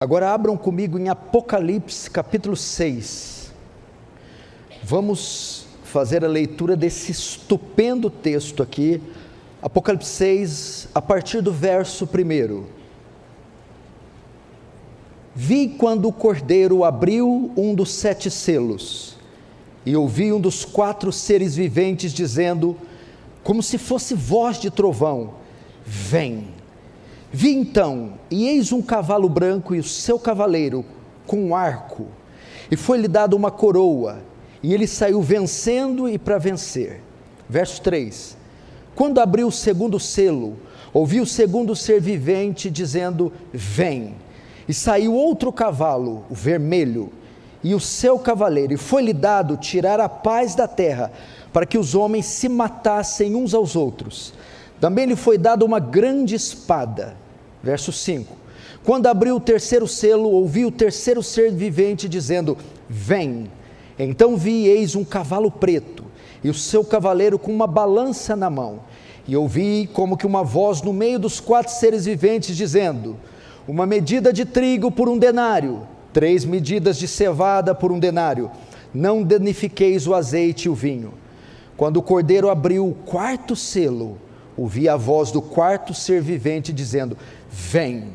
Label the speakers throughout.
Speaker 1: Agora abram comigo em Apocalipse capítulo 6, vamos fazer a leitura desse estupendo texto aqui, Apocalipse 6, a partir do verso 1. Vi quando o Cordeiro abriu um dos 7 selos, e ouvi um dos 4 seres viventes dizendo, como se fosse voz de trovão, vem. Vi então, e eis um cavalo branco e o seu cavaleiro com um arco, e foi-lhe dado uma coroa, e ele saiu vencendo e para vencer. Verso 3, quando abriu o segundo selo, ouvi o segundo ser vivente dizendo, vem, e saiu outro cavalo, o vermelho, e o seu cavaleiro, e foi-lhe dado tirar a paz da terra, para que os homens se matassem uns aos outros. Também lhe foi dada uma grande espada. Verso 5, quando abriu o terceiro selo, ouvi o terceiro ser vivente dizendo, vem. Então vi, eis um cavalo preto, e o seu cavaleiro com uma balança na mão, e ouvi como que uma voz no meio dos 4 seres viventes dizendo, uma medida de trigo por 1 denário, 3 medidas de cevada por 1 denário, não danifiqueis o azeite e o vinho. Quando o Cordeiro abriu o 4º selo, ouvi a voz do 4º ser vivente dizendo, vem,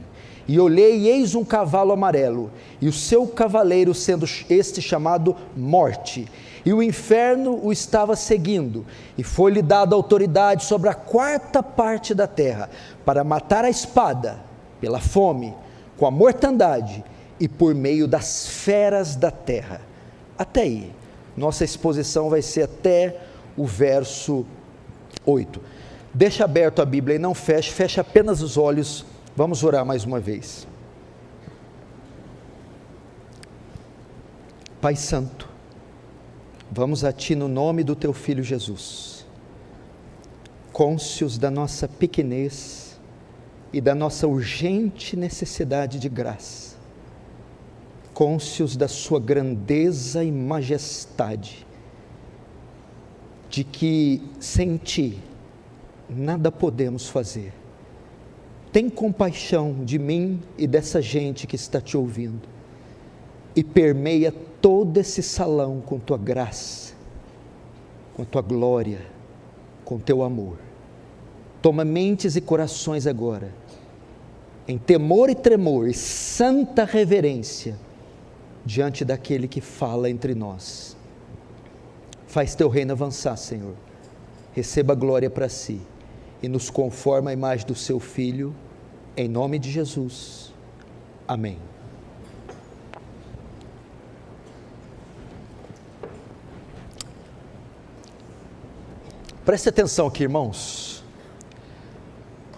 Speaker 1: e olhei e eis um cavalo amarelo, e o seu cavaleiro sendo este chamado Morte, e o inferno o estava seguindo, e foi-lhe dada autoridade sobre a 4ª parte da terra, para matar a espada, pela fome, com a mortandade, e por meio das feras da terra. Até aí, nossa exposição vai ser até o verso 8, deixa aberto a Bíblia e não feche, feche apenas os olhos, vamos orar mais uma vez. Pai Santo, vamos a Ti no nome do Teu Filho Jesus, cônscios da nossa pequenez e da nossa urgente necessidade de graça, cônscios da Sua grandeza e majestade, de que sem Ti nada podemos fazer. Tem compaixão de mim e dessa gente que está Te ouvindo, e permeia todo esse salão com Tua graça, com Tua glória, com Teu amor. Toma mentes e corações agora, em temor e tremor e santa reverência, diante daquele que fala entre nós. Faz Teu reino avançar, Senhor, receba a glória para Si, e nos conforma à imagem do Seu Filho, em nome de Jesus, amém. Preste atenção aqui, irmãos,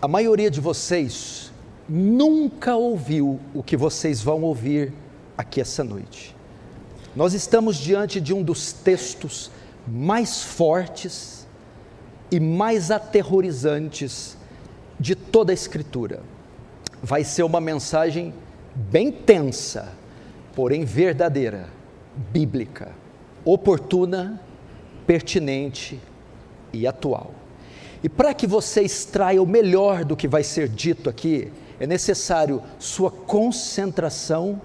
Speaker 1: a maioria de vocês nunca ouviu o que vocês vão ouvir aqui essa noite. Nós estamos diante de um dos textos mais fortes e mais aterrorizantes de toda a Escritura. Vai ser uma mensagem bem tensa, porém verdadeira, bíblica, oportuna, pertinente e atual. E para que você extraia o melhor do que vai ser dito aqui, é necessário sua concentração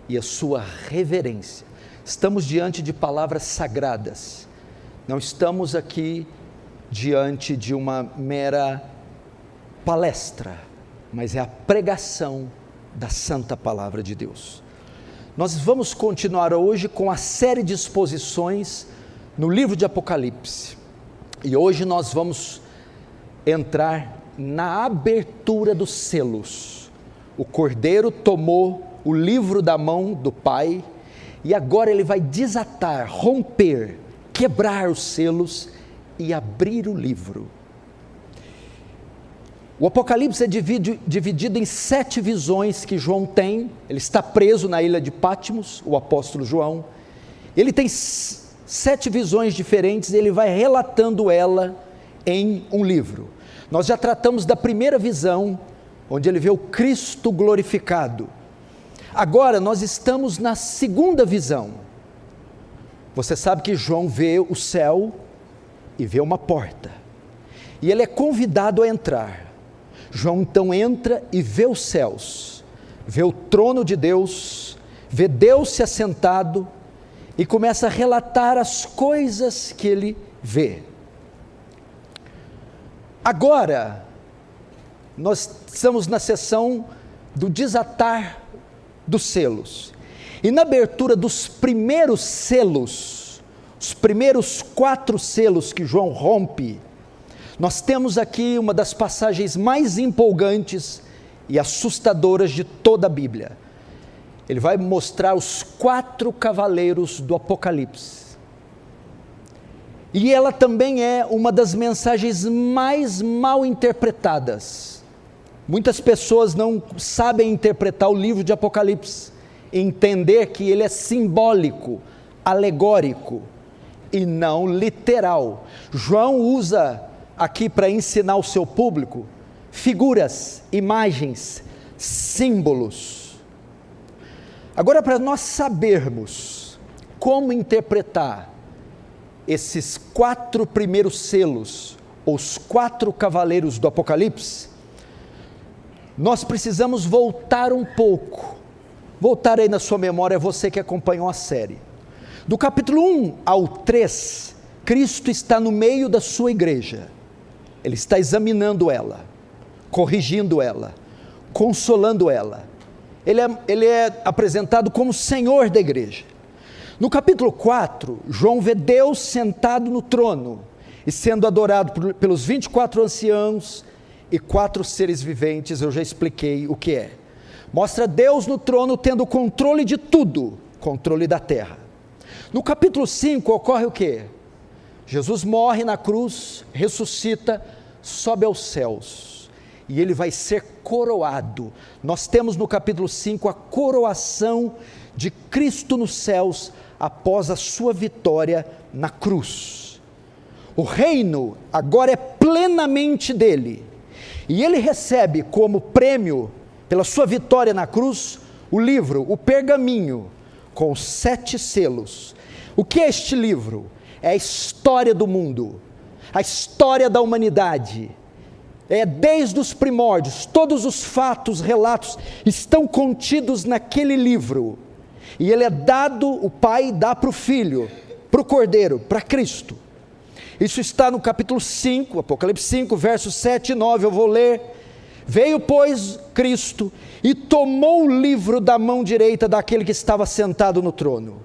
Speaker 1: e a sua reverência. Estamos diante de palavras sagradas, não estamos aqui diante de uma mera palestra, mas é a pregação da santa palavra de Deus. Nós vamos continuar hoje com a série de exposições no livro de Apocalipse, e hoje nós vamos entrar na abertura dos selos. O Cordeiro tomou o livro da mão do Pai, e agora ele vai desatar, romper, quebrar os selos e abrir o livro. O Apocalipse é dividido em 7 visões que João tem. Ele está preso na ilha de Patmos, o apóstolo João. Ele tem 7 visões diferentes e ele vai relatando ela em um livro. Nós já tratamos da primeira visão, onde ele vê o Cristo glorificado. Agora nós estamos na segunda visão. Você sabe que João vê o céu e vê uma porta, e ele é convidado a entrar. João então entra e vê os céus, vê o trono de Deus, vê Deus se assentado e começa a relatar as coisas que ele vê. Agora, nós estamos na sessão do desatar dos selos. E na abertura dos primeiros selos, os primeiros 4 selos que João rompe, nós temos aqui uma das passagens mais empolgantes e assustadoras de toda a Bíblia. Ele vai mostrar os 4 cavaleiros do Apocalipse. E ela também é uma das mensagens mais mal interpretadas. Muitas pessoas não sabem interpretar o livro de Apocalipse, entender que ele é simbólico, alegórico e não literal. João usa aqui para ensinar o seu público figuras, imagens, símbolos. Agora, para nós sabermos como interpretar esses 4 primeiros selos, os 4 cavaleiros do Apocalipse, nós precisamos voltar um pouco. Voltar aí na sua memória, você que acompanhou a série. Do capítulo 1 ao 3, Cristo está no meio da sua igreja. Ele está examinando ela, corrigindo ela, consolando ela. Ele é apresentado como Senhor da igreja. No capítulo 4, João vê Deus sentado no trono e sendo adorado pelos 24 anciãos e 4 seres viventes. Eu já expliquei o que é. Mostra Deus no trono tendo controle de tudo, controle da terra. No capítulo 5 ocorre o que? Jesus morre na cruz, ressuscita, sobe aos céus e ele vai ser coroado. Nós temos no capítulo 5 a coroação de Cristo nos céus após a sua vitória na cruz. O reino agora é plenamente dele e ele recebe como prêmio pela sua vitória na cruz o livro, o pergaminho com os 7 selos. O que é este livro? É a história do mundo, a história da humanidade. É desde os primórdios, todos os fatos, relatos estão contidos naquele livro. E ele é dado, o Pai dá para o Filho, para o Cordeiro, para Cristo. Isso está no capítulo 5, Apocalipse 5, versos 7 e 9, eu vou ler. Veio, pois, Cristo e tomou o livro da mão direita daquele que estava sentado no trono.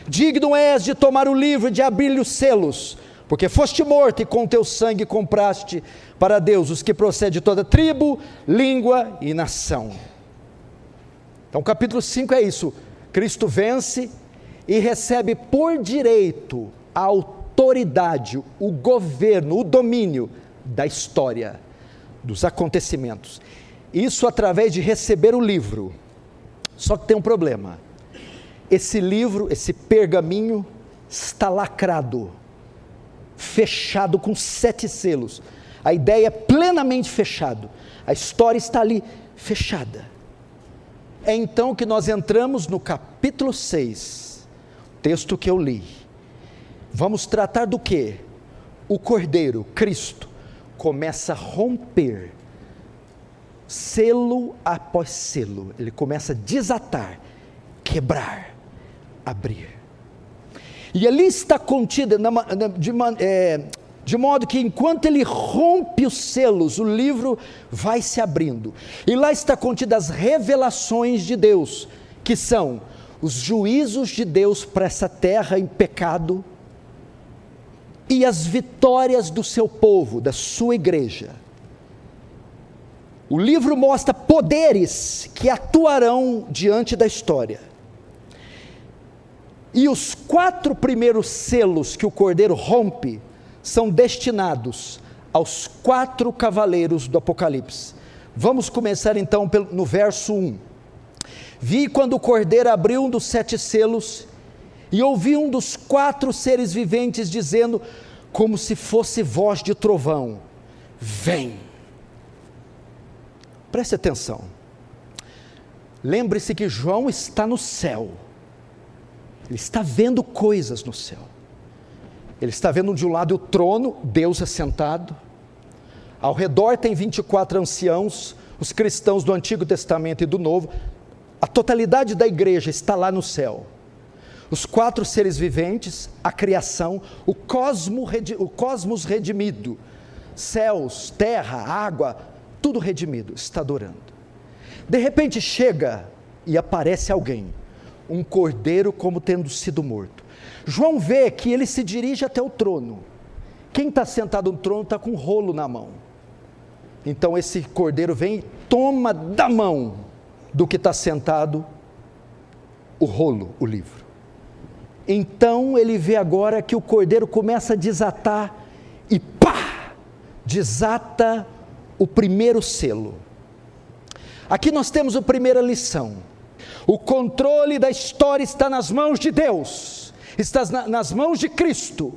Speaker 1: Digno és de tomar o livro e de abrir-lhe os selos, porque foste morto e com teu sangue compraste para Deus os que procedem de toda tribo, língua e nação. Então, capítulo 5 é isso. Cristo vence e recebe por direito a autoridade, o governo, o domínio da história, dos acontecimentos. Isso através de receber o livro. Só que tem um problema. Esse livro, esse pergaminho, está lacrado, fechado com 7 selos. A ideia é plenamente fechado. A história está ali fechada. É então que nós entramos no capítulo 6, texto que eu li. Vamos tratar do quê? O Cordeiro, Cristo, começa a romper, selo após selo. Ele começa a desatar, quebrar, abrir. E ali está contida, de modo que enquanto ele rompe os selos, o livro vai se abrindo. E lá está contida as revelações de Deus, que são os juízos de Deus para essa terra em pecado, e as vitórias do seu povo, da sua igreja. O livro mostra poderes que atuarão diante da história. E os 4 primeiros selos que o Cordeiro rompe são destinados aos 4 cavaleiros do Apocalipse. Vamos começar então no verso 1. Vi quando o Cordeiro abriu um dos 7 selos, e ouvi um dos 4 seres viventes dizendo, como se fosse voz de trovão, vem. Preste atenção. Lembre-se que João está no céu. Ele está vendo coisas no céu. Ele está vendo de um lado o trono, Deus assentado. Ao redor tem 24 anciãos, os cristãos do Antigo Testamento e do Novo, a totalidade da igreja está lá no céu. Os 4 seres viventes, a criação, o cosmos redimido, céus, terra, água, tudo redimido, está adorando. De repente chega e aparece alguém, um cordeiro como tendo sido morto. João vê que ele se dirige até o trono. Quem está sentado no trono está com um rolo na mão. Então esse cordeiro vem e toma da mão do que está sentado o rolo, o livro. Então ele vê agora que o cordeiro começa a desatar e pá! Desata o primeiro selo. Aqui nós temos a primeira lição. O controle da história está nas mãos de Deus, está nas mãos de Cristo.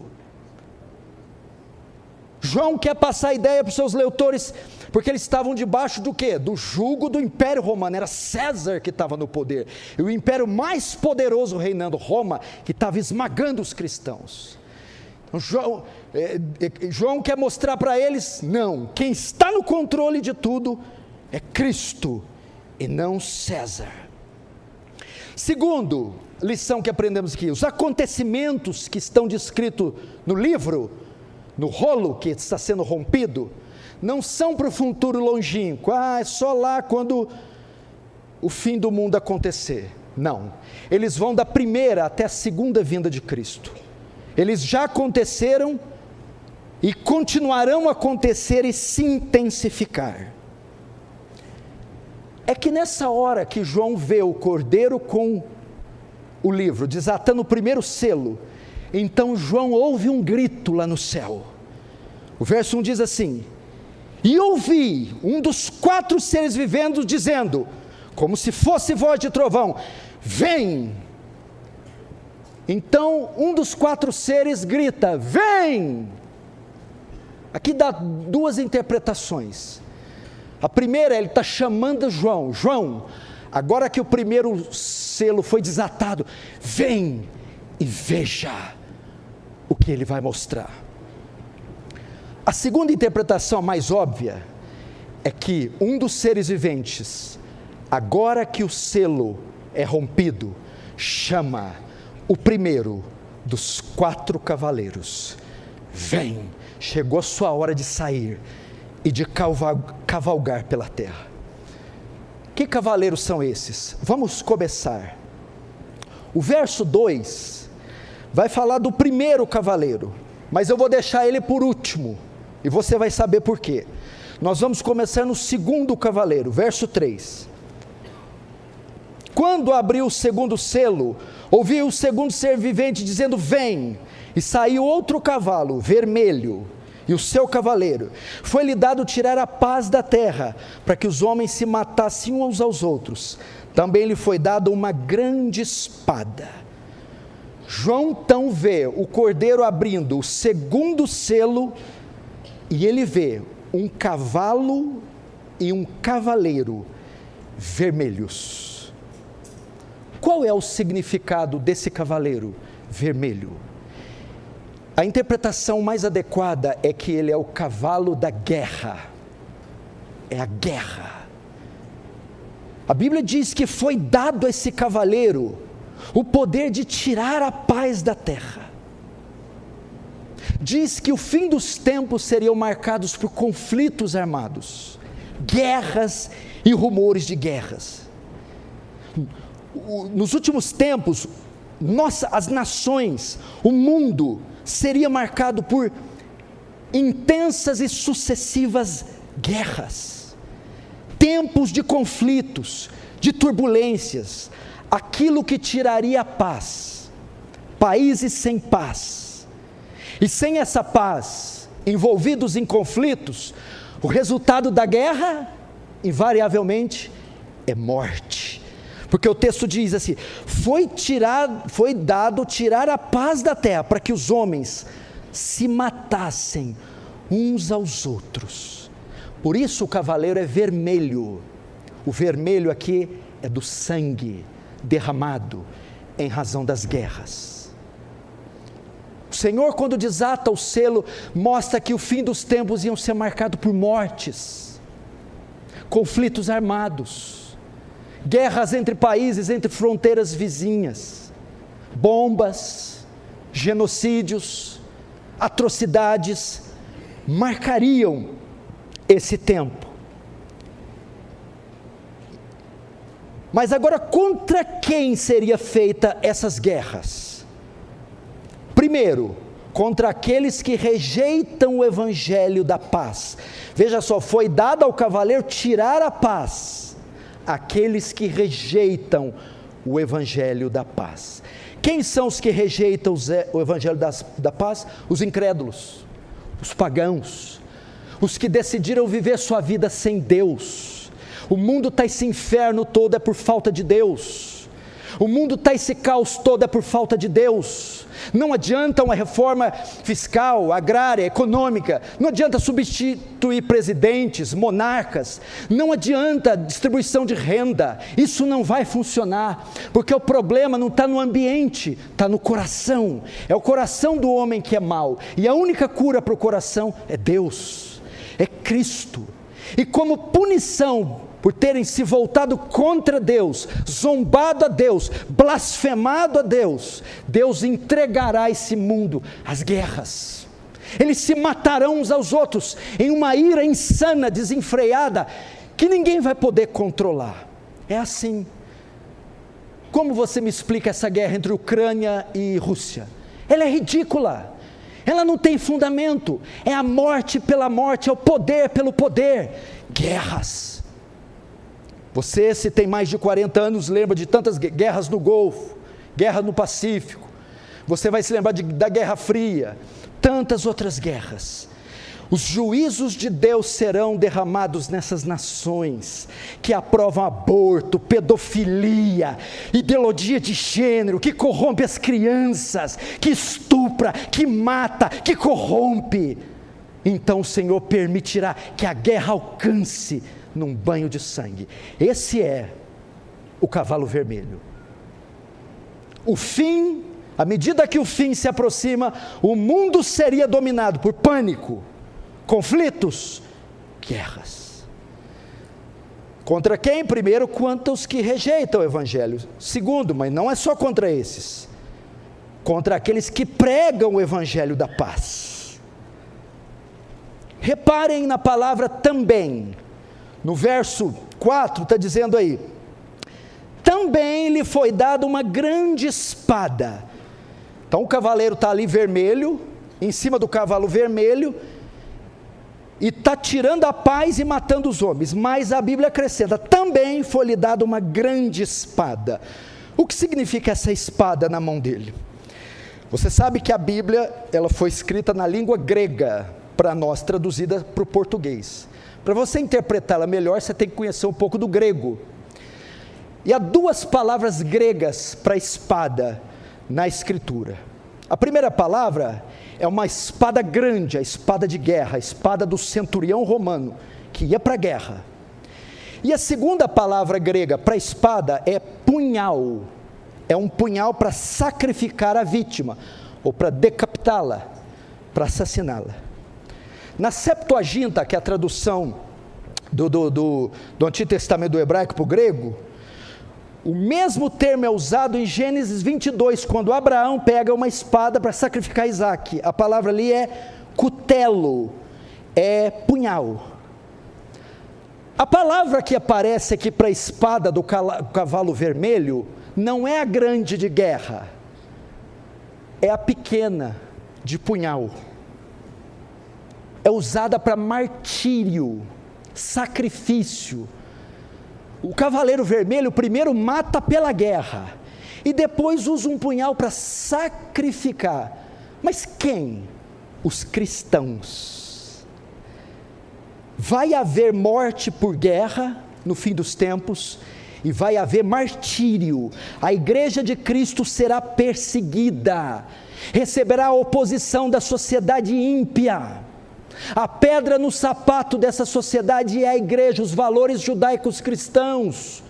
Speaker 1: João quer passar a ideia para os seus leitores, porque eles estavam debaixo do quê? Do jugo do Império Romano, era César que estava no poder, e o império mais poderoso reinando, Roma, que estava esmagando os cristãos. Então, João quer mostrar para eles, não, quem está no controle de tudo é Cristo, e não César. Segundo lição que aprendemos aqui, os acontecimentos que estão descritos no livro, no rolo que está sendo rompido, não são para o futuro longínquo, é só lá quando o fim do mundo acontecer. Não, eles vão da primeira até a segunda vinda de Cristo. Eles já aconteceram e continuarão a acontecer e se intensificar. É que nessa hora que João vê o cordeiro com o livro, desatando o primeiro selo, então João ouve um grito lá no céu. O verso 1 diz assim: e ouvi um dos 4 seres viventes dizendo, como se fosse voz de trovão, vem. Então um dos 4 seres grita, vem. Aqui dá 2 interpretações. A primeira, ele está chamando João, João, agora que o primeiro selo foi desatado, vem e veja o que ele vai mostrar. A segunda interpretação, a mais óbvia, é que um dos seres viventes, agora que o selo é rompido, chama o primeiro dos 4 cavaleiros, vem, chegou a sua hora de sair e de cavalgar pela terra. Que cavaleiros são esses? Vamos começar. O verso 2 vai falar do primeiro cavaleiro, mas eu vou deixar ele por último, e você vai saber por quê. Nós vamos começar no segundo cavaleiro, verso 3. Quando abriu o segundo selo, ouvi o segundo ser vivente dizendo, vem, e saiu outro cavalo, vermelho, e o seu cavaleiro. Foi-lhe dado tirar a paz da terra, para que os homens se matassem uns aos outros. Também lhe foi dada uma grande espada. João então vê o cordeiro abrindo o segundo selo, e ele vê um cavalo e um cavaleiro vermelhos. Qual é o significado desse cavaleiro vermelho? A interpretação mais adequada é que ele é o cavalo da guerra, é a guerra. A Bíblia diz que foi dado a esse cavaleiro o poder de tirar a paz da terra. Diz que o fim dos tempos seriam marcados por conflitos armados, guerras e rumores de guerras. Nos últimos tempos, as nações, o mundo, seria marcado por intensas e sucessivas guerras, tempos de conflitos, de turbulências, aquilo que tiraria a paz, países sem paz, e sem essa paz, envolvidos em conflitos, o resultado da guerra, invariavelmente, é morte. Porque o texto diz assim, foi dado tirar a paz da terra, para que os homens se matassem uns aos outros. Por isso o cavaleiro é vermelho. O vermelho aqui é do sangue derramado em razão das guerras. O Senhor, quando desata o selo, mostra que o fim dos tempos iam ser marcado por mortes, conflitos armados, guerras entre países, entre fronteiras vizinhas, bombas, genocídios, atrocidades marcariam esse tempo. Mas agora, contra quem seria feita essas guerras? Primeiro, contra aqueles que rejeitam o evangelho da paz. Veja só, foi dado ao cavaleiro tirar a paz, aqueles que rejeitam o evangelho da paz. Quem são os que rejeitam o evangelho da paz? Os incrédulos, os pagãos, os que decidiram viver sua vida sem Deus. O mundo está esse inferno todo é por falta de Deus. O mundo está esse caos todo é por falta de Deus. Não adianta uma reforma fiscal, agrária, econômica, não adianta substituir presidentes, monarcas, não adianta distribuição de renda, isso não vai funcionar, porque o problema não está no ambiente, está no coração, é o coração do homem que é mau, e a única cura para o coração é Deus, é Cristo. E como punição por terem se voltado contra Deus, zombado a Deus, blasfemado a Deus, Deus entregará esse mundo às guerras. Eles se matarão uns aos outros em uma ira insana, desenfreada, que ninguém vai poder controlar. É assim. Como você me explica essa guerra entre Ucrânia e Rússia? Ela é ridícula. Ela não tem fundamento. É a morte pela morte, é o poder pelo poder. Guerras. Você, se tem mais de 40 anos, lembra de tantas guerras no Golfo, guerra no Pacífico, você vai se lembrar da Guerra Fria, tantas outras guerras. Os juízos de Deus serão derramados nessas nações, que aprovam aborto, pedofilia, ideologia de gênero, que corrompe as crianças, que estupra, que mata, que corrompe. Então o Senhor permitirá que a guerra alcance num banho de sangue. Esse é o cavalo vermelho. O fim, à medida que o fim se aproxima, o mundo seria dominado por pânico, conflitos, guerras. Contra quem? Primeiro, contra os que rejeitam o evangelho. Segundo, mas não é só contra esses, contra aqueles que pregam o evangelho da paz. Reparem na palavra também. No verso 4 está dizendo aí, também lhe foi dada uma grande espada. Então o cavaleiro está ali vermelho, em cima do cavalo vermelho, e está tirando a paz e matando os homens, mas a Bíblia acrescenta, também foi lhe dada uma grande espada. O que significa essa espada na mão dele? Você sabe que a Bíblia, ela foi escrita na língua grega, para nós, traduzida para o português. Para você interpretá-la melhor, você tem que conhecer um pouco do grego. E há duas palavras gregas para espada na Escritura. A primeira palavra é uma espada grande, a espada de guerra, a espada do centurião romano, que ia para a guerra. E a segunda palavra grega para espada é punhal. É um punhal para sacrificar a vítima, ou para decapitá-la, para assassiná-la. Na Septuaginta, que é a tradução do Antigo Testamento do hebraico para o grego, o mesmo termo é usado em Gênesis 22, quando Abraão pega uma espada para sacrificar Isaac. A palavra ali é cutelo, é punhal. A palavra que aparece aqui para a espada do cavalo vermelho, não é a grande de guerra, é a pequena de punhal. É usada para martírio, sacrifício. O cavaleiro vermelho primeiro mata pela guerra, e depois usa um punhal para sacrificar. Mas quem? Os cristãos. Vai haver morte por guerra no fim dos tempos, e vai haver martírio. A igreja de Cristo será perseguida, receberá a oposição da sociedade ímpia. A pedra no sapato dessa sociedade é a igreja, os valores judaicos cristãos.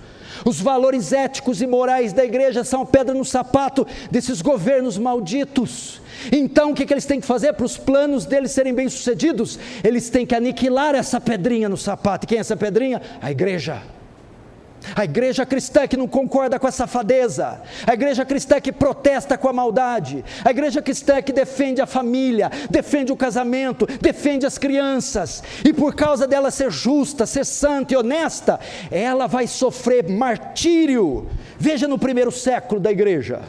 Speaker 1: Os valores éticos e morais da igreja são a pedra no sapato desses governos malditos. Então o que eles têm que fazer para os planos deles serem bem-sucedidos? Eles têm que aniquilar essa pedrinha no sapato. E quem é essa pedrinha? A igreja. A igreja cristã que não concorda com a safadeza, a igreja cristã que protesta com a maldade, a igreja cristã que defende a família, defende o casamento, defende as crianças, e por causa dela ser justa, ser santa e honesta, ela vai sofrer martírio. Veja no primeiro século da igreja,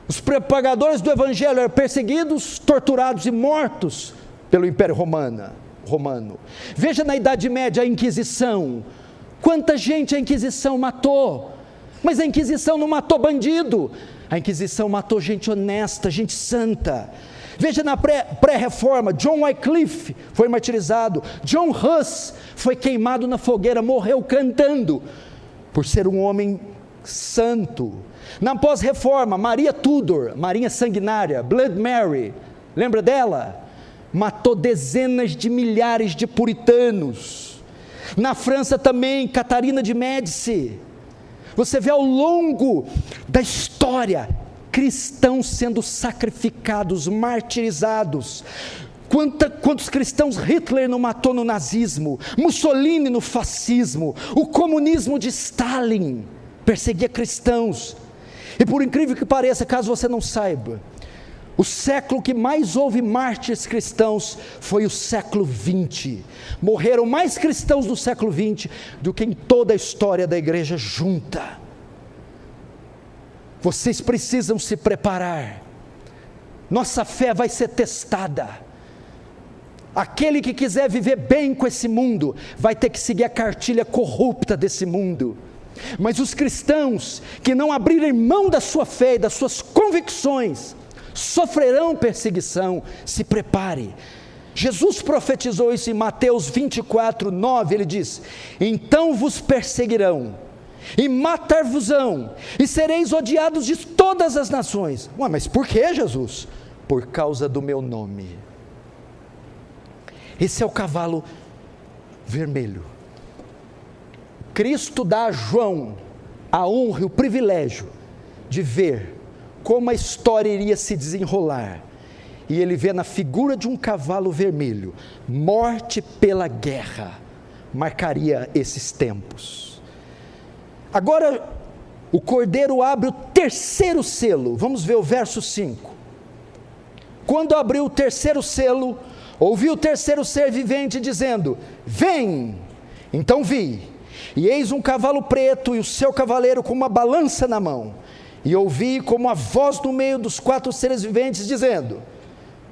Speaker 1: os propagadores do evangelho eram perseguidos, torturados e mortos pelo Império Romano. Veja na Idade Média a Inquisição. Quanta gente a Inquisição matou, mas a Inquisição não matou bandido, a Inquisição matou gente honesta, gente santa. Veja na pré-reforma, John Wycliffe foi martirizado, John Huss foi queimado na fogueira, morreu cantando, por ser um homem santo. Na pós-reforma, Maria Tudor, Marinha Sanguinária, Blood Mary, lembra dela? Matou dezenas de milhares de puritanos. Na França também, Catarina de Médici. Você vê ao longo da história, cristãos sendo sacrificados, martirizados. Quantos cristãos Hitler não matou no nazismo, Mussolini no fascismo, o comunismo de Stalin perseguia cristãos. E por incrível que pareça, caso você não saiba, o século que mais houve mártires cristãos foi o século XX. Morreram mais cristãos no século XX do que em toda a história da igreja junta. Vocês precisam se preparar. Nossa fé vai ser testada. Aquele que quiser viver bem com esse mundo, vai ter que seguir a cartilha corrupta desse mundo. Mas os cristãos que não abrirem mão da sua fé e das suas convicções, sofrerão perseguição. Se prepare. Jesus profetizou isso em Mateus 24, 9, ele diz: então vos perseguirão, e matar-vos-ão, e sereis odiados de todas as nações. Ué, mas por que, Jesus? Por causa do meu nome. Esse é o cavalo vermelho. Cristo dá a João a honra e o privilégio de ver como a história iria se desenrolar, e ele vê na figura de um cavalo vermelho, morte pela guerra, marcaria esses tempos. Agora, o Cordeiro abre o terceiro selo, vamos ver o verso 5, quando abriu o terceiro selo, ouvi o terceiro ser vivente dizendo: vem! Então vi, e eis um cavalo preto, e o seu cavaleiro com uma balança na mão. E ouvi como a voz no meio dos 4 seres viventes dizendo: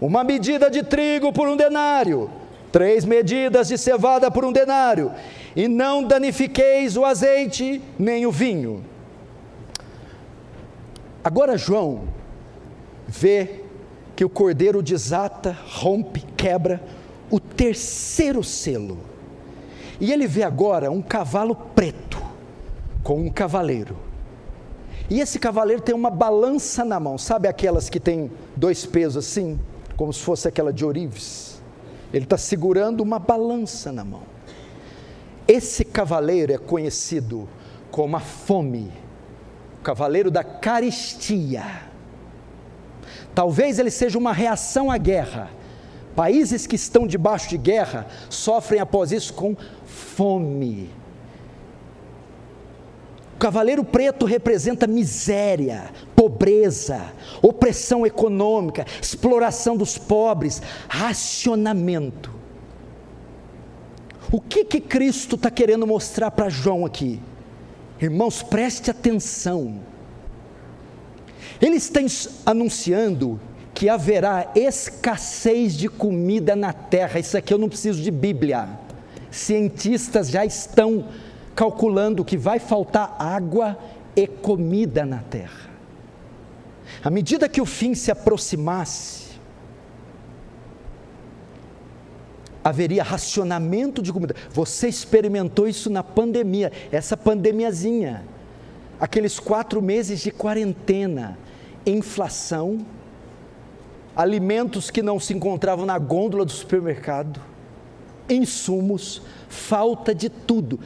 Speaker 1: uma medida de trigo por 1 denário, 3 medidas de cevada por 1 denário, e não danifiqueis o azeite nem o vinho. Agora João vê que o cordeiro desata, rompe, quebra o terceiro selo, e ele vê agora um cavalo preto com um cavaleiro. E esse cavaleiro tem uma balança na mão, sabe aquelas que tem 2 pesos assim, como se fosse aquela de ourives? Ele está segurando uma balança na mão. Esse cavaleiro é conhecido como a fome, o cavaleiro da carestia. Talvez ele seja uma reação à guerra. Países que estão debaixo de guerra sofrem após isso com fome. O cavaleiro preto representa miséria, pobreza, opressão econômica, exploração dos pobres, racionamento. O que Cristo está querendo mostrar para João aqui? Irmãos, preste atenção. Ele está anunciando que haverá escassez de comida na terra. Isso aqui eu não preciso de Bíblia. Cientistas já estão calculando que vai faltar água e comida na terra. À medida que o fim se aproximasse, haveria racionamento de comida. Você experimentou isso na pandemia, essa pandemiazinha, aqueles 4 meses de quarentena, inflação, alimentos que não se encontravam na gôndola do supermercado, insumos, falta de tudo.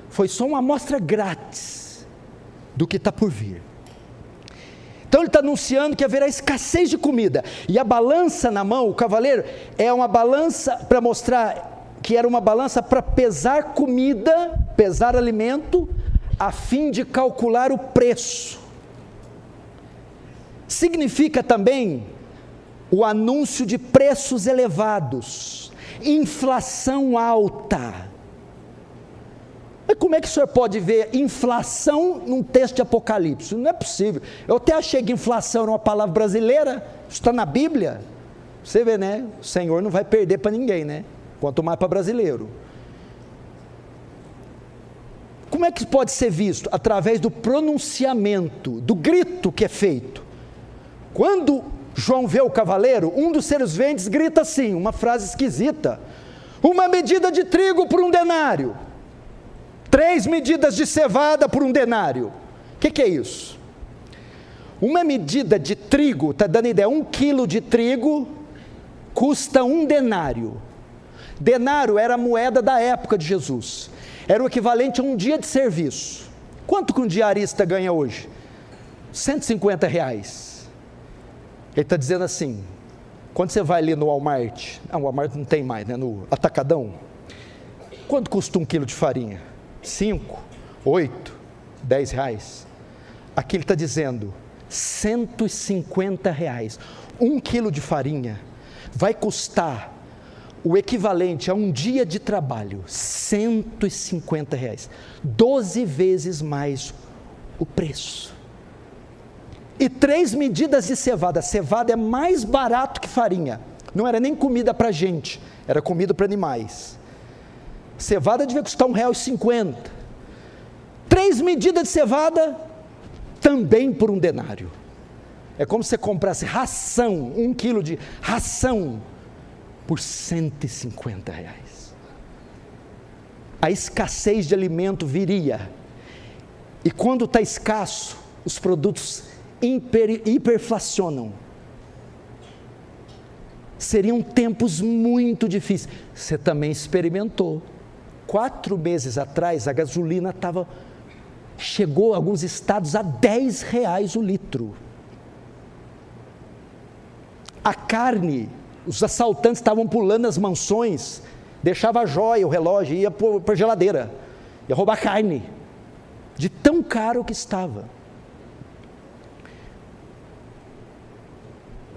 Speaker 1: Foi só uma amostra grátis do que está por vir. Então ele está anunciando que haverá escassez de comida, e a balança na mão, o cavaleiro, é uma balança para mostrar que era uma balança para pesar comida, pesar alimento, a fim de calcular o preço. Significa também o anúncio de preços elevados, inflação alta. Mas como é que o senhor pode ver inflação num texto de Apocalipse? Não é possível. Eu até achei que inflação era uma palavra brasileira, isso está na Bíblia. Você vê, né? O Senhor não vai perder para ninguém, né? Quanto mais para brasileiro. Como é que pode ser visto? Através do pronunciamento, do grito que é feito. Quando João vê o cavaleiro, um dos seres viventes grita assim, uma frase esquisita: uma medida de trigo por 1 denário. 3 medidas de cevada por 1 denário. O que é isso? Uma medida de trigo, está dando ideia, 1 quilo de trigo custa 1 denário. Denário era a moeda da época de Jesus, era o equivalente a um dia de serviço. Quanto que um diarista ganha hoje? R$150. Ele está dizendo assim, quando você vai ali no Walmart, o Walmart não tem mais, né, no Atacadão, quanto custa 1 quilo de farinha? 5, 8, 10 reais. Aqui ele está dizendo R$150. 1 quilo de farinha vai custar o equivalente a um dia de trabalho, R$150, 12 vezes mais o preço. E 3 medidas de cevada. Cevada é mais barato que farinha, não era nem comida para gente, era comida para animais. Cevada devia custar R$1,50. 3 medidas de cevada, também por 1 denário. É como se você comprasse ração, 1 quilo de ração, por R$150. A escassez de viria, e quando está escasso, os produtos hiperflacionam. Seriam tempos muito difíceis. Você também experimentou. 4 meses atrás, a gasolina chegou a alguns estados a R$10 o litro. A carne, os assaltantes estavam pulando as mansões, deixava a joia, o relógio, ia para a geladeira, ia roubar carne, de tão caro que estava.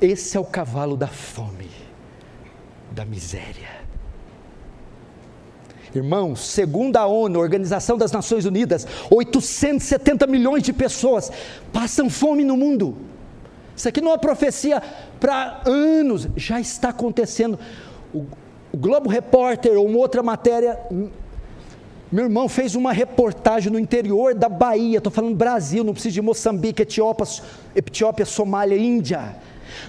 Speaker 1: Esse é o cavalo da fome, da miséria. Irmãos, segundo a ONU, Organização das Nações Unidas, 870 milhões de pessoas passam fome no mundo. Isso aqui não é uma profecia para anos, já está acontecendo. O Globo Repórter, ou uma outra matéria, meu irmão fez uma reportagem no interior da Bahia, estou falando Brasil, não preciso de Moçambique, Etiópia, Somália, Índia.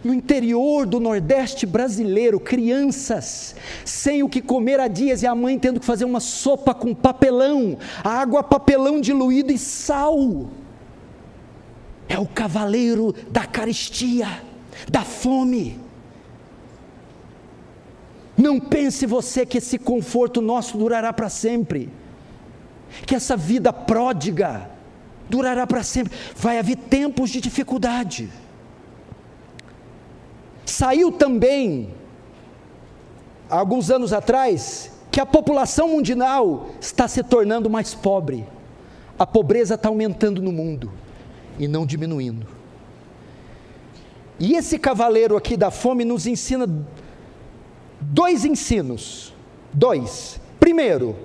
Speaker 1: No interior do Nordeste brasileiro, crianças sem o que comer há dias, e a mãe tendo que fazer uma sopa com papelão, água, papelão diluído e sal. É o cavaleiro da carestia, da fome. Não pense você que esse conforto nosso durará para sempre, que essa vida pródiga durará para sempre. Vai haver tempos de dificuldade. Saiu também, há alguns anos atrás, que a população mundial está se tornando mais pobre. A pobreza está aumentando no mundo e não diminuindo. E esse cavaleiro aqui da fome nos ensina 2 ensinos. 2. Primeiro,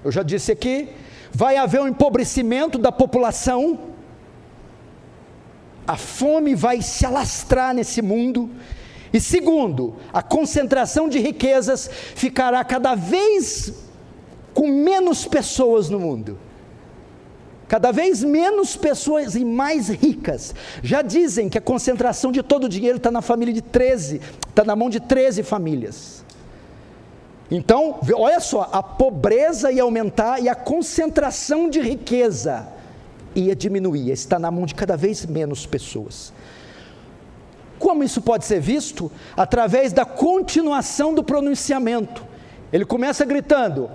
Speaker 1: eu já disse aqui, vai haver um empobrecimento da população. A fome vai se alastrar nesse mundo. E segundo, a concentração de riquezas ficará cada vez com menos pessoas no mundo. Cada vez menos pessoas e mais ricas. Já dizem que a concentração de todo o dinheiro está na família de 13, está na mão de 13 famílias. Então, olha só, a pobreza ia aumentar e a concentração de riqueza ia diminuir, está na mão de cada vez menos pessoas. Como isso pode ser visto? Através da continuação do pronunciamento. Ele começa gritando,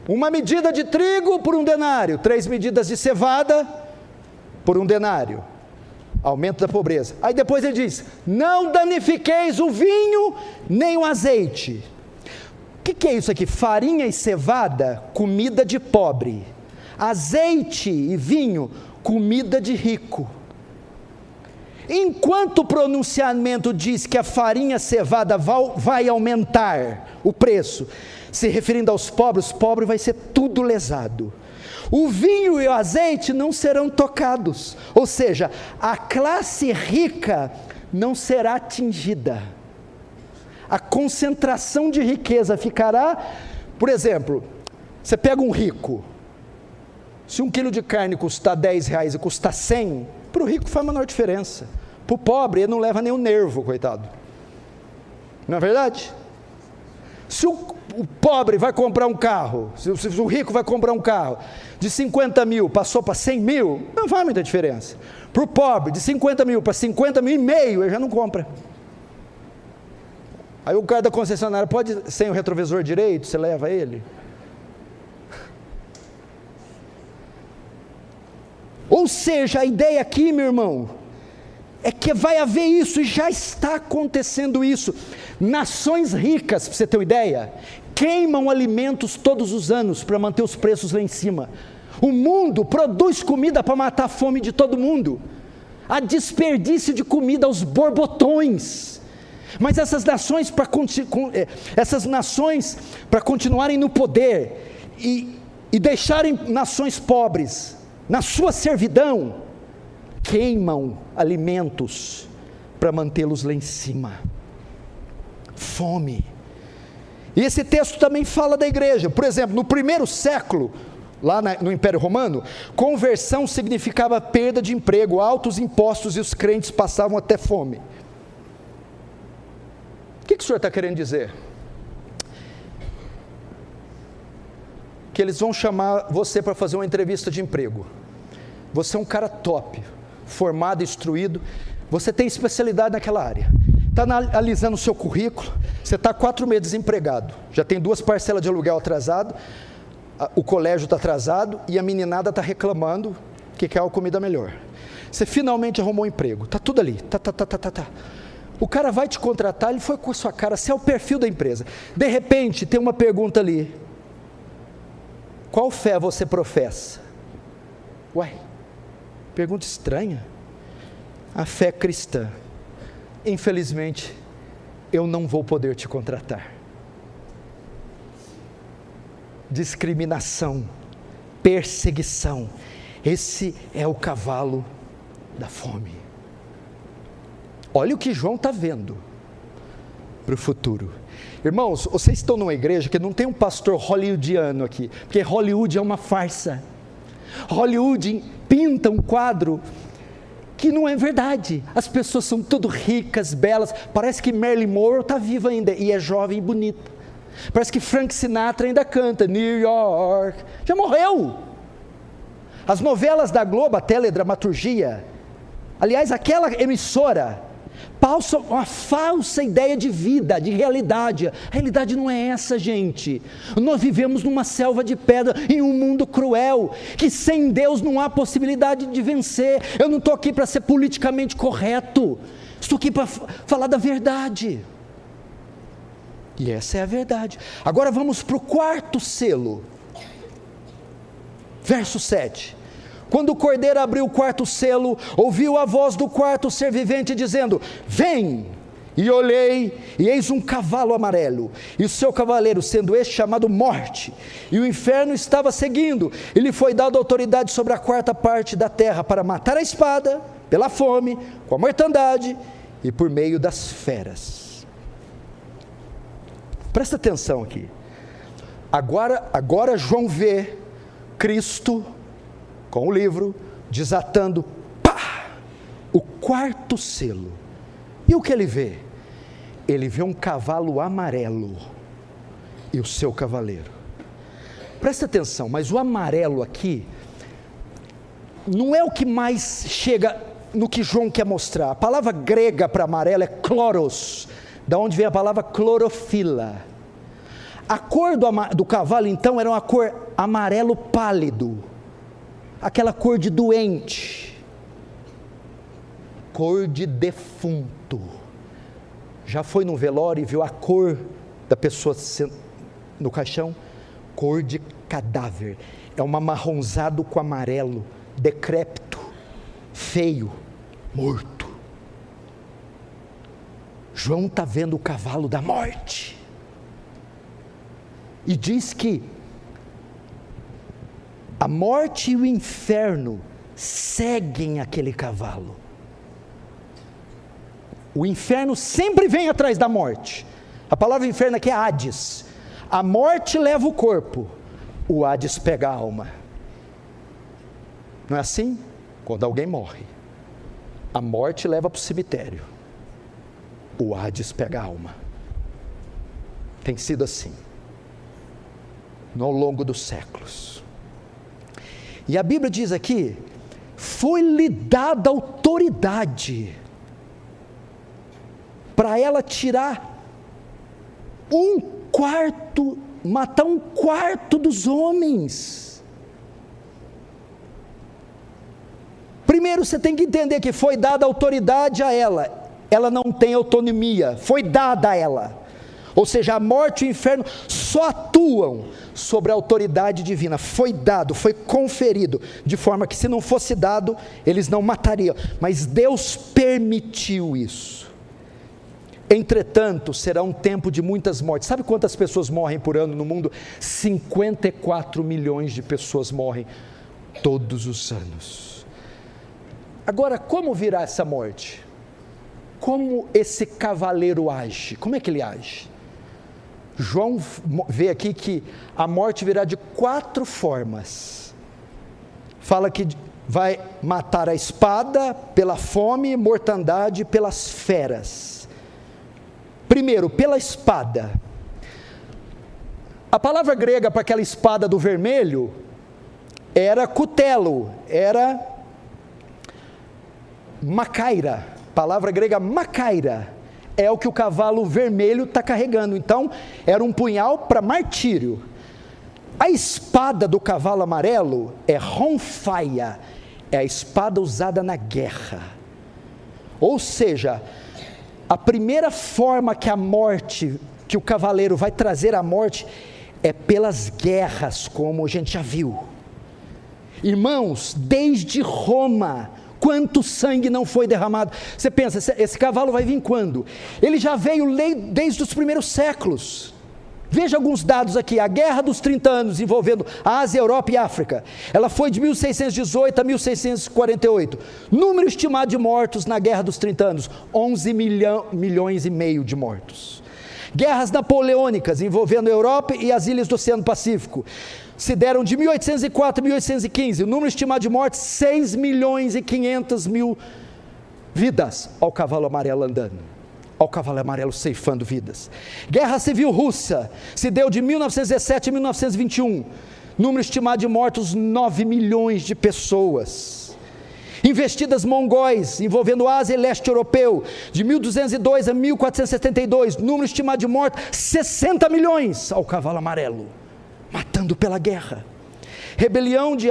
Speaker 1: Uma medida de trigo por 1 denário, 3 medidas de cevada por 1 denário. Aumento da pobreza. Aí depois ele diz: não danifiqueis o vinho nem o azeite. O que é isso aqui? Farinha e cevada, comida de pobre. Azeite e vinho, comida de rico. Enquanto o pronunciamento diz que a farinha cevada vai aumentar o preço, se referindo aos pobres, o pobre vai ser tudo lesado. O vinho e o azeite não serão tocados, ou seja, a classe rica não será atingida. A concentração de riqueza ficará, por exemplo, você pega um rico, se 1 quilo de carne custar R$10 e custar 100, para o rico faz a menor diferença. Para o pobre, ele não leva nem o nervo, coitado. Não é verdade? Se o pobre vai comprar um carro, se o rico vai comprar um carro de 50 mil, passou para 100 mil, não faz muita diferença. Para o pobre, de 50 mil para 50 mil e meio, ele já não compra. Aí o cara da concessionária, pode, sem o retrovisor direito, você leva ele? Ou seja, a ideia aqui, meu irmão, é que vai haver isso, e já está acontecendo isso. Nações ricas, para você ter uma ideia, queimam alimentos todos os anos para manter os preços lá em cima. O mundo produz comida para matar a fome de todo mundo. Há desperdício de comida aos borbotões. Mas essas nações, para continuarem no poder e deixarem nações pobres na sua servidão, queimam alimentos para mantê-los lá em cima. Fome. E esse texto também fala da igreja. Por exemplo, no primeiro século, lá no Império Romano, conversão significava perda de emprego, altos impostos, e os crentes passavam até fome. O que o senhor está querendo dizer? Que eles vão chamar você para fazer uma entrevista de emprego. Você é um cara top, formado, instruído, você tem especialidade naquela área. Está analisando o seu currículo, você está 4 meses desempregado, já tem 2 parcelas de aluguel atrasado, o colégio está atrasado e a meninada está reclamando que quer uma comida melhor. Você finalmente arrumou um emprego, está tudo ali, tá. O cara vai te contratar, ele foi com a sua cara, você é o perfil da empresa. De repente, tem uma pergunta ali: qual fé você professa? Ué, pergunta estranha. A fé cristã. Infelizmente, eu não vou poder te contratar. Discriminação, perseguição, esse é o cavalo da fome. Olha o que João está vendo para o futuro. Irmãos, vocês estão numa igreja que não tem um pastor hollywoodiano aqui, porque Hollywood é uma farsa. Hollywood pinta um quadro que não é verdade. As pessoas são tudo ricas, belas, parece que Marilyn Monroe está viva ainda, e é jovem e bonita. Parece que Frank Sinatra ainda canta, New York, já morreu. As novelas da Globo, a teledramaturgia, aliás, aquela emissora, passa uma falsa ideia de vida, de realidade. A realidade não é essa, gente. Nós vivemos numa selva de pedra, em um mundo cruel, que sem Deus não há possibilidade de vencer. Eu não estou aqui para ser politicamente correto, estou aqui para falar da verdade. E essa é a verdade. Agora vamos para o 4º selo, verso 7. Quando o cordeiro abriu o 4º selo, ouviu a voz do 4º ser vivente dizendo: vem! E olhei, e eis um cavalo amarelo, e o seu cavaleiro, sendo este chamado Morte, e o inferno estava seguindo, e lhe foi dada autoridade sobre a 4ª parte da terra, para matar a espada, pela fome, com a mortandade, e por meio das feras. Presta atenção aqui. Agora João vê Cristo com o livro, desatando, o 4º selo. E o que ele vê? Ele vê um cavalo amarelo e o seu cavaleiro. Presta atenção, mas o amarelo aqui não é o que mais chega no que João quer mostrar. A palavra grega para amarelo é chloros, da onde vem a palavra clorofila. A cor do cavalo, então, era uma cor amarelo pálido, aquela cor de doente, cor de defunto. Já foi no velório e viu a cor da pessoa no caixão? Cor de cadáver, é um amarronzado com amarelo, decrépito, feio, morto. João está vendo o cavalo da morte, e diz que a morte e o inferno seguem aquele cavalo. O inferno sempre vem atrás da morte. A palavra inferno aqui é Hades. A morte leva o corpo, o Hades pega a alma. Não é assim? Quando alguém morre, a morte leva para o cemitério, o Hades pega a alma. Tem sido assim ao longo dos séculos. E a Bíblia diz aqui: foi-lhe dada autoridade para ela tirar matar um quarto dos homens. Primeiro você tem que entender que foi dada autoridade a ela. Ela não tem autonomia, foi dada a ela. Ou seja, a morte e o inferno só atuam sobre a autoridade divina. Foi dado, foi conferido, de forma que se não fosse dado, eles não matariam. Mas Deus permitiu isso. Entretanto, será um tempo de muitas mortes. Sabe quantas pessoas morrem por ano no mundo? 54 milhões de pessoas morrem todos os anos. Agora, como virá essa morte? Como esse cavaleiro age? Como é que ele age? João vê aqui que a morte virá de 4 formas. Fala que vai matar a espada, pela fome, mortandade, pelas feras. Primeiro, pela espada. A palavra grega para aquela espada do vermelho era cutelo, era macaira. Palavra grega macaira é o que o cavalo vermelho está carregando. Então era um punhal para martírio. A espada do cavalo amarelo é ronfaia, é a espada usada na guerra. Ou seja, a primeira forma que a morte, que o cavaleiro vai trazer a morte, é pelas guerras, como a gente já viu. Irmãos, desde Roma, quanto sangue não foi derramado? Você pensa, esse cavalo vai vir quando? Ele já veio desde os primeiros séculos. Veja alguns dados aqui. A Guerra dos 30 anos envolvendo a Ásia, Europa e África, ela foi de 1618 a 1648. Número estimado de mortos na Guerra dos 30 anos, 11 milhões e meio de mortos. Guerras napoleônicas envolvendo a Europa e as ilhas do Oceano Pacífico se deram de 1804 a 1815, o número estimado de mortes, 6 milhões e 500 mil vidas. Olha o cavalo amarelo andando, olha o cavalo amarelo ceifando vidas. Guerra Civil Russa se deu de 1917 a 1921, número estimado de mortos, 9 milhões de pessoas. Investidas mongóis envolvendo Ásia e leste europeu, de 1202 a 1472, número estimado de mortos, 60 milhões, ao cavalo amarelo, matando pela guerra. Rebelião de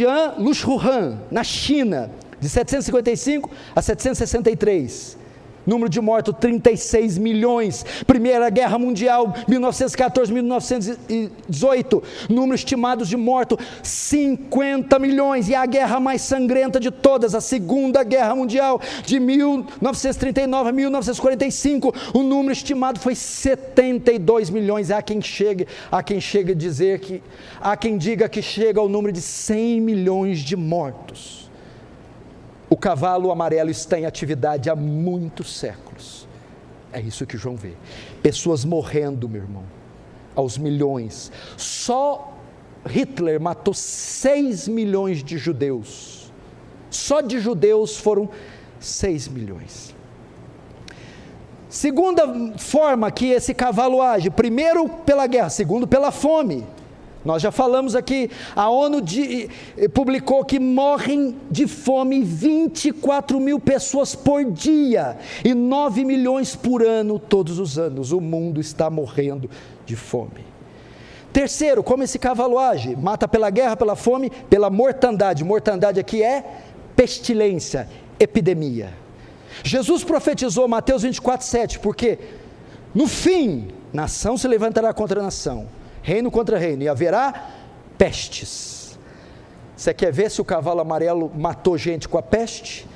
Speaker 1: An Lushuhan, na China, de 755 a 763, número de mortos, 36 milhões. Primeira Guerra Mundial, 1914, 1918, número estimado de mortos, 50 milhões. E a guerra mais sangrenta de todas, a Segunda Guerra Mundial, de 1939 a 1945, o número estimado foi 72 milhões. Há quem chegue a dizer que, há quem diga que chega ao número de 100 milhões de mortos. O cavalo amarelo está em atividade há muitos séculos. É isso que João vê. Pessoas morrendo, meu irmão, aos milhões. Só Hitler matou 6 milhões de judeus. Só de judeus foram 6 milhões. Segunda forma que esse cavalo age: primeiro pela guerra, segundo pela fome. Nós já falamos aqui, a ONU publicou que morrem de fome 24 mil pessoas por dia e 9 milhões por ano, todos os anos. O mundo está morrendo de fome. Terceiro, como esse cavalo age? Mata pela guerra, pela fome, pela mortandade. Mortandade aqui é pestilência, epidemia. Jesus profetizou, Mateus 24, 7, porque no fim, nação se levantará contra nação, reino contra reino, e haverá pestes. Você quer ver se o cavalo amarelo matou gente com a peste?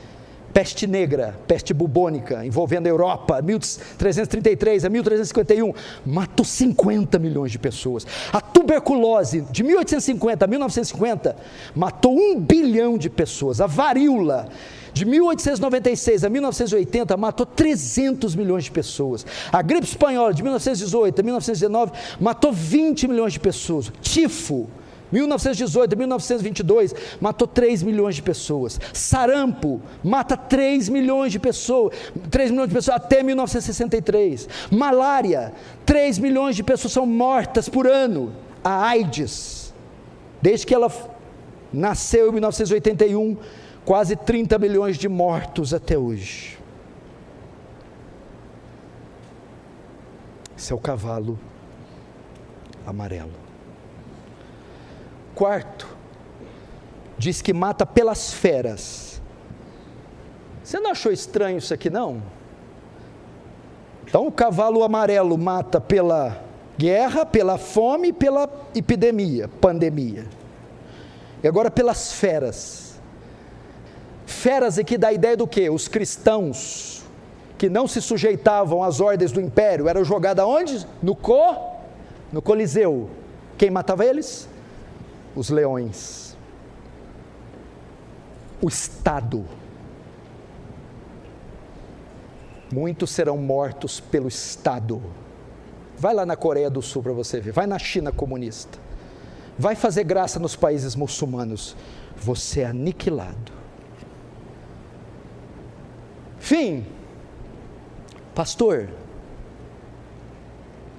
Speaker 1: Peste negra, peste bubônica, envolvendo a Europa, 1333 a 1351, matou 50 milhões de pessoas. A tuberculose, de 1850 a 1950, matou 1 bilhão de pessoas. A varíola, de 1896 a 1980, matou 300 milhões de pessoas. A gripe espanhola, de 1918 a 1919, matou 20 milhões de pessoas. Tifo, 1918 a 1922, matou 3 milhões de pessoas. Sarampo, mata 3 milhões de pessoas, até 1963. Malária, 3 milhões de pessoas são mortas por ano. A AIDS, desde que ela nasceu em 1981, quase 30 milhões de mortos até hoje. Esse é o cavalo amarelo. Quarto, diz que mata pelas feras. Você não achou estranho isso aqui, não? Então o cavalo amarelo mata pela guerra, pela fome, pela epidemia, pandemia. E agora pelas feras. Feras aqui dá a ideia do quê? Os cristãos que não se sujeitavam às ordens do império eram jogados aonde? No Coliseu. Quem matava eles? Os leões. O Estado. Muitos serão mortos pelo Estado. Vai lá na Coreia do Sul para você ver, vai na China comunista, vai fazer graça nos países muçulmanos, você é aniquilado. Fim. Pastor,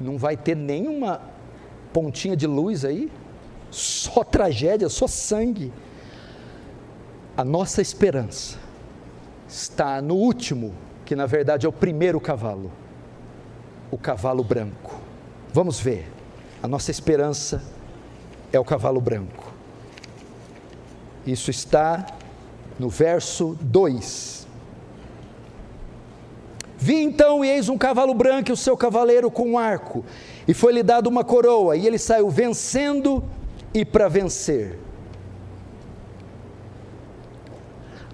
Speaker 1: não vai ter nenhuma pontinha de luz aí? Só tragédia, só sangue. A nossa esperança está no último, que na verdade é o primeiro cavalo, o cavalo branco. Vamos ver, a nossa esperança é o cavalo branco. Isso está no verso 2. Vi então, e eis um cavalo branco e o seu cavaleiro com um arco, e foi-lhe dado uma coroa, e ele saiu vencendo e para vencer.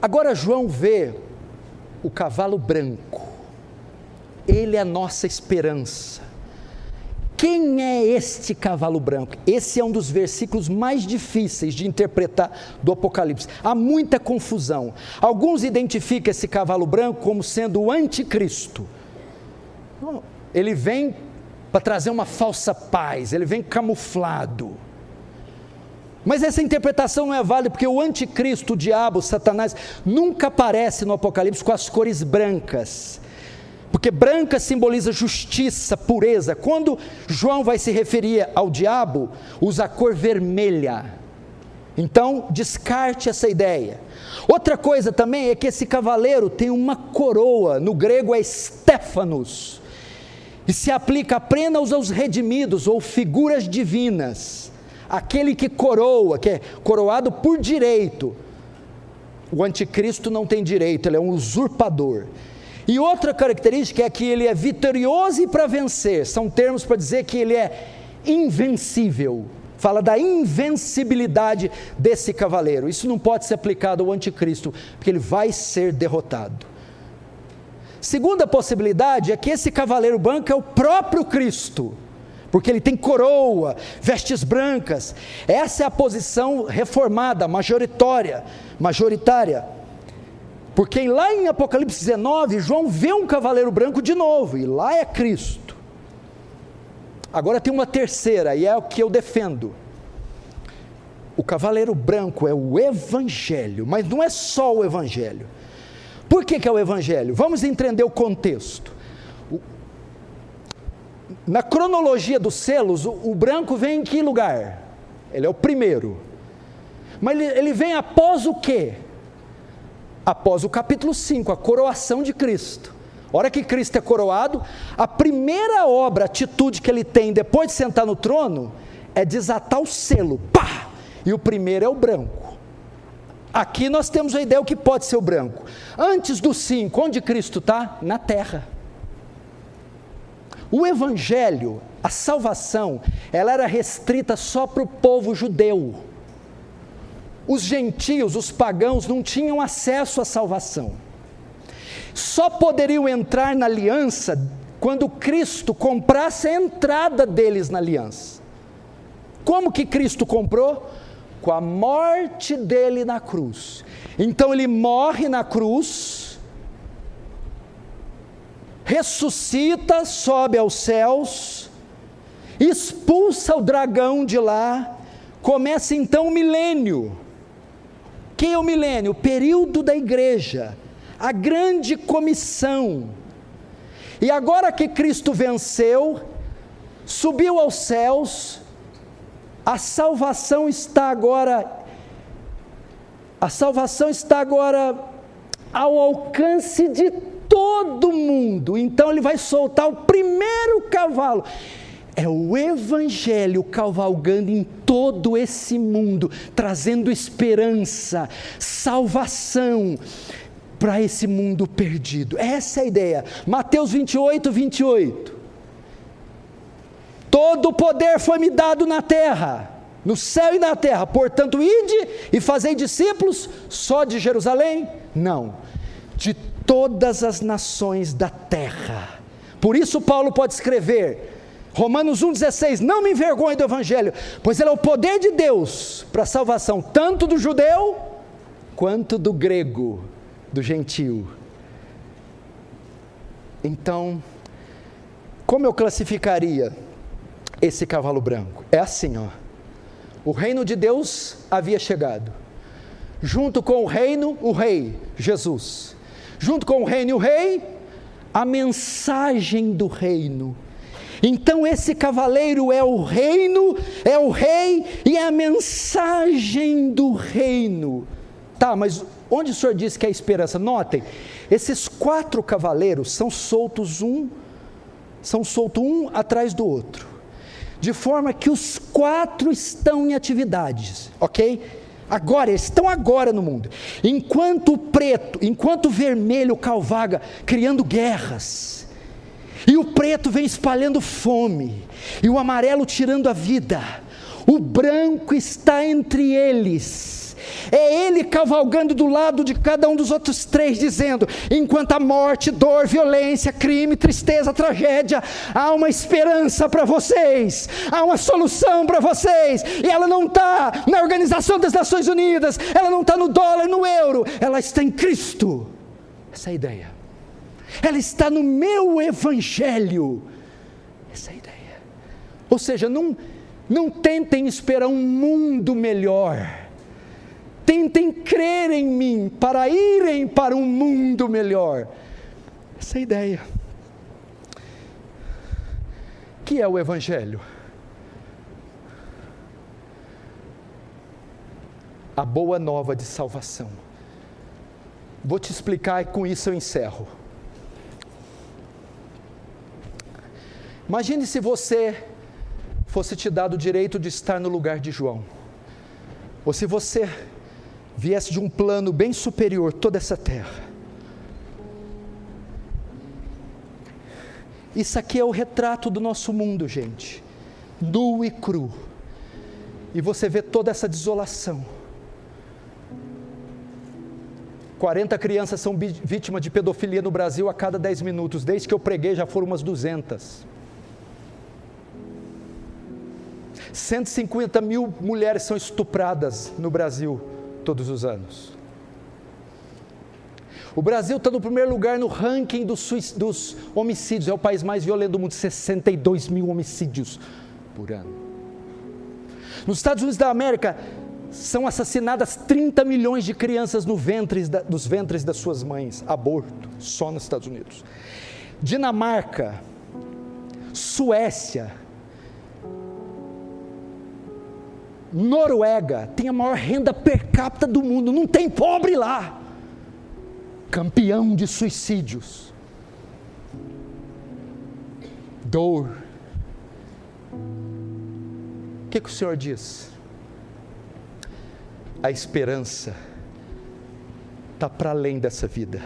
Speaker 1: Agora João vê o cavalo branco, ele é a nossa esperança. Quem é este cavalo branco? Esse é um dos versículos mais difíceis de interpretar do Apocalipse. Há muita confusão. Alguns identificam esse cavalo branco como sendo o anticristo. Ele vem para trazer uma falsa paz, ele vem camuflado. Mas essa interpretação não é válida, porque o anticristo, o diabo, Satanás, nunca aparece no Apocalipse com as cores brancas. Porque branca simboliza justiça, pureza. Quando João vai se referir ao diabo, usa a cor vermelha. Então, descarte essa ideia. Outra coisa também é que esse cavaleiro tem uma coroa, no grego é Stéphanos, e se aplica apenas aos redimidos, ou figuras divinas. Aquele que coroa, que é coroado por direito. O anticristo não tem direito, ele é um usurpador. E outra característica é que ele é vitorioso e para vencer, são termos para dizer que ele é invencível, fala da invencibilidade desse cavaleiro. Isso não pode ser aplicado ao anticristo, porque ele vai ser derrotado. Segunda possibilidade é que esse cavaleiro branco é o próprio Cristo, porque ele tem coroa, vestes brancas. Essa é a posição reformada, majoritária. Porque lá em Apocalipse 19, João vê um cavaleiro branco de novo, e lá é Cristo. Agora tem uma terceira, e é o que eu defendo. O cavaleiro branco é o Evangelho, mas não é só o Evangelho. Por que é o Evangelho? Vamos entender o contexto. Na cronologia dos selos, o branco vem em que lugar? ele é o primeiro. Mas ele vem após o quê? Após o capítulo 5, a coroação de Cristo. A hora que Cristo é coroado, a primeira obra, atitude que ele tem depois de sentar no trono, é desatar o selo, pá! E o primeiro é o branco. Aqui nós temos a ideia do que pode ser o branco. Antes do 5, onde Cristo está? Na terra. O evangelho, a salvação, ela era restrita só para o povo judeu. Os gentios, os pagãos, não tinham acesso à salvação. Só poderiam entrar na aliança quando Cristo comprasse a entrada deles na aliança. Como que Cristo comprou? Com a morte dele na cruz. Então ele morre na cruz, ressuscita, sobe aos céus, expulsa o dragão de lá, começa então o milênio. Que é o milênio? O período da igreja, a grande comissão. E agora que Cristo venceu, subiu aos céus, a salvação está agora ao alcance de todo mundo. Então ele vai soltar o primeiro cavalo. É o evangelho cavalgando em todo esse mundo, trazendo esperança, salvação para esse mundo perdido. Essa é a ideia. Mateus 28, 28. Todo o poder foi me dado na terra, no céu e na terra, portanto ide e fazei discípulos só de Jerusalém? Não, de todas as nações da terra. Por isso Paulo pode escrever, Romanos 1,16, não me envergonhe do evangelho, pois ele é o poder de Deus para a salvação, tanto do judeu, quanto do grego, do gentio. Então, como eu classificaria esse cavalo branco? É assim, ó. O reino de Deus havia chegado. Junto com o reino, o rei, Jesus. Junto com o reino e o rei, a mensagem do reino. Então esse cavaleiro é o reino, é o rei e é a mensagem do reino. Tá, mas onde o senhor disse que é a esperança? Notem, esses 4 cavaleiros são soltos um atrás do outro, de forma que os 4 estão em atividades, ok? Agora, eles estão agora no mundo, enquanto o vermelho cavalga, criando guerras, e o preto vem espalhando fome, e o amarelo tirando a vida, o branco está entre eles, é ele cavalgando do lado de cada um dos outros 3, dizendo, enquanto a morte, dor, violência, crime, tristeza, tragédia, há uma esperança para vocês, há uma solução para vocês, e ela não está na Organização das Nações Unidas, ela não está no dólar, no euro, ela está em Cristo. Essa é a ideia. Ela está no meu evangelho. Essa é a ideia. Ou seja, não tentem esperar um mundo melhor. Tentem crer em mim para irem para um mundo melhor. Essa é a ideia. O que é o evangelho? A boa nova de salvação. Vou te explicar e com isso eu encerro. Imagine se você fosse te dado o direito de estar no lugar de João, ou se você viesse de um plano bem superior, toda essa terra. Isso aqui é o retrato do nosso mundo, gente, nu e cru, e você vê toda essa desolação. 40 crianças são vítimas de pedofilia no Brasil a cada 10 minutos, desde que eu preguei já foram umas 200. 150 mil mulheres são estupradas no Brasil todos os anos. O Brasil está no primeiro lugar no ranking dos homicídios, é o país mais violento do mundo, 62 mil homicídios por ano. Nos Estados Unidos da América, são assassinadas 30 milhões de crianças nos ventres das suas mães, aborto, só nos Estados Unidos. Dinamarca, Suécia, Noruega tem a maior renda per capita do mundo, não tem pobre lá. Campeão de suicídios. Dor. O que o Senhor diz? A esperança está para além dessa vida.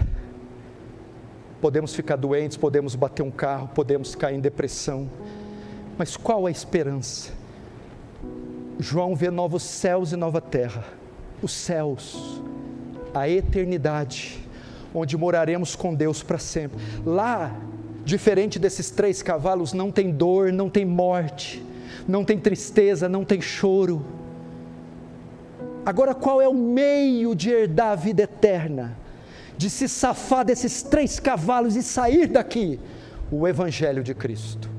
Speaker 1: Podemos ficar doentes, podemos bater um carro, podemos cair em depressão, mas qual a esperança? João vê novos céus e nova terra, os céus, a eternidade, onde moraremos com Deus para sempre. Lá, diferente desses 3 cavalos, não tem dor, não tem morte, não tem tristeza, não tem choro. Agora, qual é o meio de herdar a vida eterna? De se safar desses 3 cavalos e sair daqui? O Evangelho de Cristo.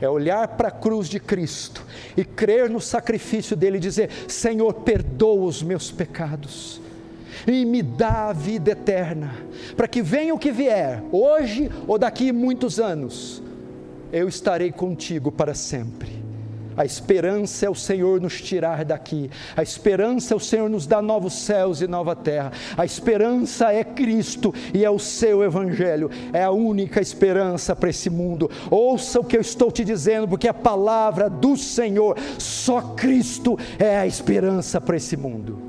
Speaker 1: É olhar para a cruz de Cristo e crer no sacrifício dele e dizer: Senhor, perdoa os meus pecados e me dá a vida eterna, para que venha o que vier, hoje ou daqui muitos anos, eu estarei contigo para sempre. A esperança é o Senhor nos tirar daqui, a esperança é o Senhor nos dar novos céus e nova terra, a esperança é Cristo e é o seu Evangelho, é a única esperança para esse mundo. Ouça o que eu estou te dizendo, porque a palavra do Senhor, só Cristo é a esperança para esse mundo.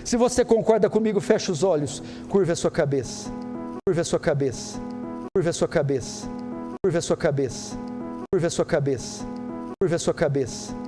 Speaker 1: Se você concorda comigo, feche os olhos, curve a sua cabeça, curve a sua cabeça, curve a sua cabeça, curve a sua cabeça, curve a sua cabeça. Curva a sua cabeça.